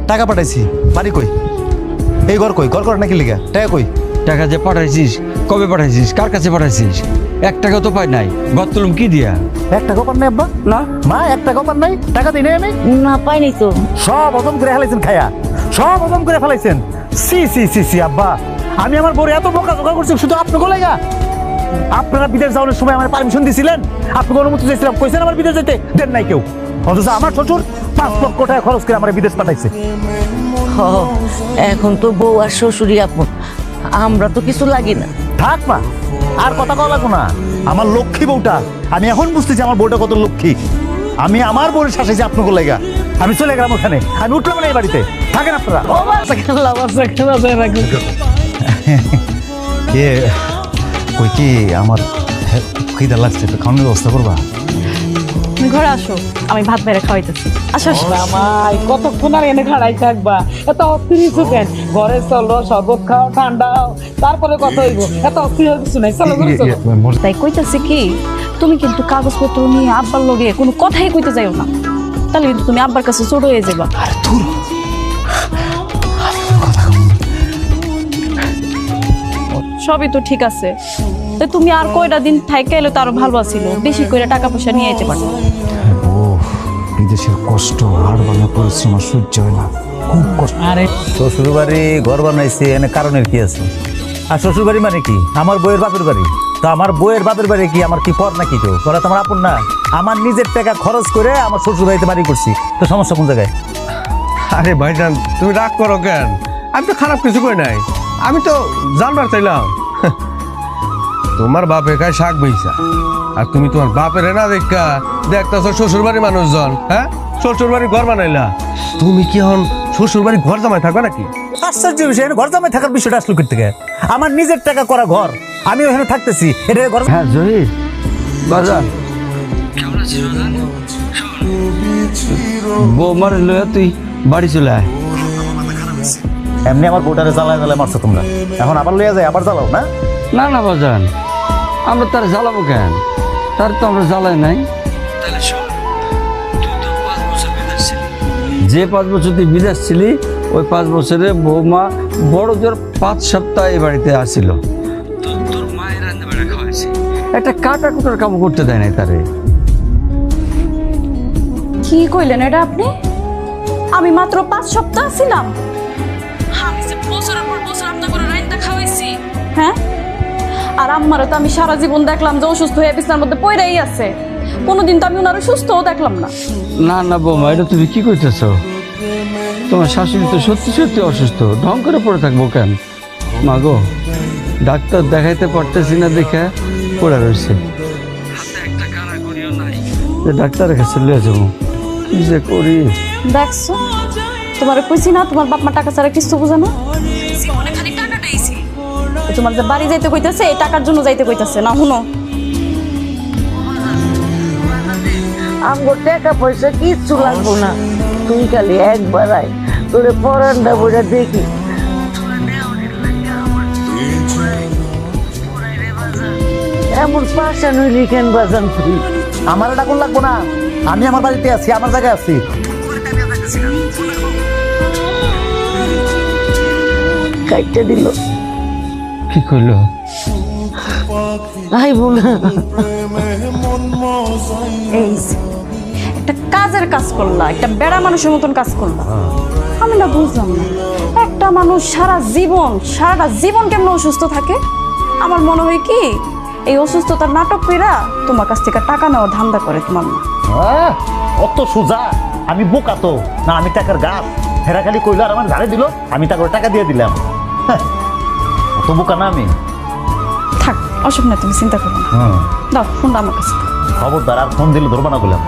টাকা পাঠাইছি, বাড়ি কই? এই ঘর কই? ঘর করে নাকি লিগা? টাকা কই? টাকা যে পাঠাইছিস, কবে পাঠাইছিস, কার কাছে পাঠাইছিস? 1 টাকাও তো পাই নাই। ঘর তুলুম কি দিয়া? 1 টাকাও পান নাই আব্বা? না মা 1 টাকাও পান নাই? টাকা দিই নাই আমি? না পাইনি তো। সব হজম করে ফেলাইছেন খায়া, সব হজম করে ফেলাইছেন। সি সি সি সি আব্বা, আমি আমার বড় এত বোকা জোগাড় করছি শুধু আপনাকে লাগা। আপনারা বিদেশ যাওয়ার সময় আমার পারমিশন দিছিলেন, আপনাকে অনুমতি দিয়েছিলাম, কইছেন আমার বিদেশ যেতে, দেন নাই কেউ। অথচ আমার শ্বশুর 5 লক্ষ টাকা খরচ করে আমার বিদেশ পাঠাইছে। হ, এখন তো বউ আর শ্বশুরই আপন, আমরা তো কিছু লাগি না। থাক মা, আর কথা কওয়া লাগবো না। আমার লক্ষ্মী বউটা, আমি এখন বুঝতেছি আমার বউটা কত লক্ষ্মী। আমি আমার বউর শাসাইছি আপনাকে লাগা। আমি চলে গেলাম ওখানে, আমি উঠলাম না এই বাড়িতে। থাকেন আপনারা। কে কই কি আমার খিদা লাগছে, তো খাওয়ানোর ব্যবস্থা করবা? তুমি ঘরে আসো, আমি ভাত বেড়ে খাওয়াইতেছি। আসো আসো। আমায় কতক্ষণ আর এনে খাড়াই থাকবা? এত অস্থির হইছো কেন? ঘরে চলো, শরবত খাও, ঠান্ডাও, তারপরে কথা হইব। এত অস্থির হয়ে কিছু নাই, চলো ঘরে চলো। তাই কইতাছি কি, তুমি কিন্তু কাগজপত্র নিয়ে আব্বার লগে কোনো কথাই কইতে যাইও না, তাহলে কিন্তু তুমি আব্বার কাছে ছোট হয়ে যাবা। সবই তো ঠিক আছে, তাই তুমি আর কয়টা দিন থাইকা এলে তো আরো ভালো ছিল, বেশি করে টাকা পয়সা নিয়ে যেতে পারো। ও বিদেশের কষ্ট আর বাংলা পরিশ্রম আর সহ্য হয় না, খুব কষ্ট। আরে শ্বশুর বাড়ি ঘর বানাইছে, এনে কারণের কি আছে? আর শ্বশুর বাড়ি মানে কি? আমার বইয়ের বাপের বাড়ি। তো আমার বইয়ের বাপের বাড়ি কি আমার কি পর নাকি কেউ? ওরা তো আমার আপন না। আমার নিজের টাকা খরচ করে আমার শ্বশুর বাড়িতে বাড়ি করছি, তো সমস্যা কোন জায়গায়? আরে ভাইজান, তুমি রাগ করো কেন? আমি তো খারাপ কিছু করি নাই, আমি তো জানবার চাইলাম। তোমার বাপে খায় শাক বইসা, আর তুমি তোমার বাপের না দেখা দেখতেছ শ্বশুর বাড়ির মানুষজন। হ্যাঁ, শ্বশুর বাড়ি ঘর বানাইলা, তুমি কি এখন শ্বশুর বাড়ি ঘর জামাই থাকবে নাকি? আশ্চর্য বিষয়, ঘর জামাই থাকার বিষয়টা আসলো কোথা থেকে? আমার নিজের টাকা করা ঘর, আমি ওখানে থাকতেছি, এটা ঘর। হ্যাঁ জহির, বাজার বৌমার লয়া তুই বাড়ি চলে আয়। এমনি আমার বউটারে জ্বালায় জ্বালায় মারছো তোমরা, এখন আবার লইয়া যায়, আবার জ্বালাও না? না না বাজান, আমরা তার জ্বালাবো কেন? তার তো আমরা জ্বালাই নাই। যে 5 বছর তুই বিদেশ ছিলি, ওই 5 বছরে বৌমা বড় জোর 5 সপ্তাহ এই বাড়িতে আসছিল। তোর মায়ের রান্না বাড়া খাওয়াইছে, একটা কাটা কুটার কাম করতে দেয় নাই তারে। কি কইলেন এটা আপনি? আমি মাত্র 5 সপ্তাহ ছিলাম, আমি যে বছরের পর বছর আপনার করে রান্না খাওয়াইছি। হ্যাঁ, আর আম্মারে তো আমি সারা জীবন দেখলাম যে অসুস্থ হয়ে বিছানার মধ্যে পড়েই আছে, কোনোদিন তো আমি ওনারে সুস্থও দেখলাম না। না না বৌমা, এটা তুমি কি কইতেছ? তোমার শাশুড়ি তো সত্যি সত্যি অসুস্থ, ঢং করে পড়ে থাকবো কেন? মা গো, ডাক্তার দেখাইতে পারতেছি না দেখে পড়ে রয়েছে, ডাক্তারের কাছে লিয়ে যাবো, কি যে করি। দেখছো, তোমার কইছি না তোমার বাপ মা টাকা ছাড়া কিছু বোঝে না। তোমার যে বাড়ি যাইতে কইতেছে, এই টাকার জন্য যাইতে কইতেছে না। শুনো, আমার টাকা পয়সা কিচ্ছু লাগবো না, তুই খালি একবার আয়, তোরে পরান্ডা বইটা দেখি। এমন পাশা নইলি কেন বাজান তুই? আমার এটা কোন লাগবো না, আমি আমার বাড়িতে আছি, আমার জায়গায় আছি। কাইটা দিল, কি করলো? আইব না। এই যে, একটা কাজের কাজ করলা, একটা বেড়া মানুষের মতন কাজ করলা। আমি না বুঝলাম না, একটা মানুষ সারাটা জীবন কেমন অসুস্থ থাকে? আমার মনে হয় কি, এই অসুস্থতার নাটক কইরা তোমার কাছ থেকে টাকা নেওয়ার ধান্দা করে তোমার মা। অত সোজা? আমি বোকা তো না, আমি টাকার গাছ। হেরা খালি কইলো আর আমার ঝাড়ে দিল, আমি তাকে টাকা দিয়ে দিলাম। অত বোকা না আমি। থাক, অসুখ না, তুমি চিন্তা করো না। দাও ফোনটা আমার কাছে। খবরদার, আর ফোন দিলে ধরবো না বললাম।